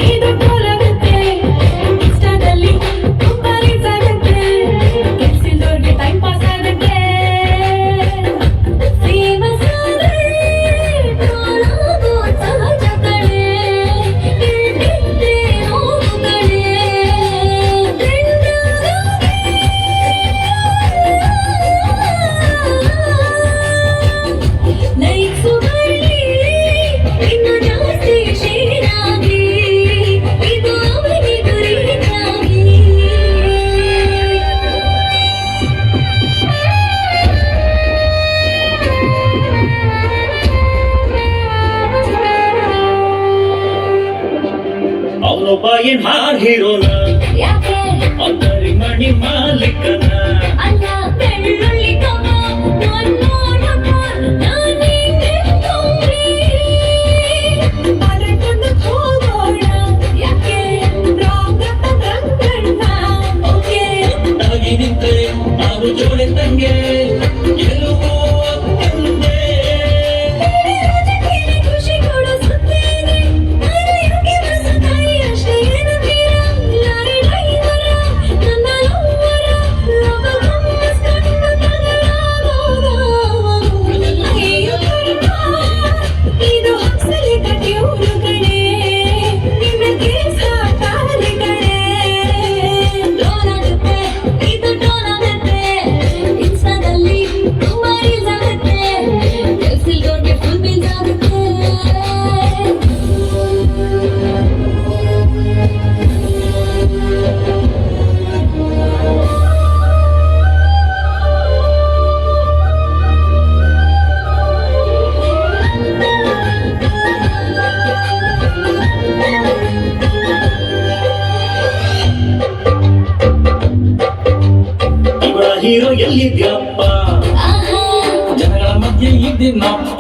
ಇದು ಟೋಲಾಗುತ್ತೆ ಇನ್ಸ್ಟಾದಲ್ಲಿ ತುಂಬಾ ರೀಲ್ಸ್ ಆಗುತ್ತೆ ಕೆಲ್ಸಿಲ್ದವ್ರಿಗೆ ಟೈಮ್ ಪಾಸ್ ಆಗುತ್ತೆ ಫೇಮಸ್ ಆದ್ರೆ ಟೋಲಾಗೋ ಸಹಜ ಕಡೆ ಇಲ್ದಿದ್ರೆ ನೋವು ಕಡೆ ಲೈಕ್ಸು ಬರಲಿ ಇನ್ನು ಜಾಸ್ತಿ ಶೇರ್ ಆಗಿ ಇದು ಅವನಿಗೂ ರೀಚ್ ಆಗಿ ಅವನೊಬ್ಬ ಏನ್ ಹಾರ್ ಹೀರೋನ ಯಾಕೆ ಅಂತರಿ ಮಣಿ ಮಾಲೀಕನ ಅಲ್ಲ ಬೆಳ್ಳುಳ್ಳಿ ಕಮ ನೋಡೋಣ ನಾನಿಂಗೆ ತೋರಿ ಅದಕ್ಕೊಂದು ಹೋಗೋಣ ಯಾಕೆ ರಾಗತ ಗಂಗಣ್ಣ ಓಕೆ ತಾಗಿ ನಿಂತರೆ ನಾವು ಜೋಡೆ ತಂಗೆ ಗೆಲುವು ಒಂದೇ. ರಾಜಕೀಯ ಖುಷಿ ಕೊಡೋ ಸುತ್ತೇನೆ ನಾನಿಗೆ ಮನಸ್ಸಾಯಿ ಅಷ್ಟೇ ಏನಂತೀರ ಲಾರಿ ಡ್ರೈವರ ನನ್ನ ಲವ್ವರ ಲವ ಗಮ್ಮಸ್ ಕಣ್ಣು ತಗಲಾಗೋದ ಅಯ್ಯೋ ಕರ್ಮ ಇದು ಹಂಸಲೆ ಕಟ್ಟಿಯೂರು ಕಡೆ ನಿಮಗೆ ಸಾಕಾರೆ ಕಡೆ ಟೋಲಾಗುತ್ತೆ ಇದು ಟೋಲಾಗುತ್ತೆ ಇನ್ಸ್ಟಾದಲ್ಲಿ ತುಂಬಾ ರೀಲ್ಸ್ ಆಗುತ್ತೆ ಕೆಲ್ಸಿಲ್ದವ್ರಿಗೆ ಫುಲ್ ಬಿಲ್ಸ್ ಆಗುತ್ತೆ ಇವಳ ಹೀರೋ ಎಲ್ಲಿದ್ಯಪ್ಪ ಆಹಾ ಜನಗಳ ಮಧ್ಯೆ ಇದ್ದೀನಪ್ಪ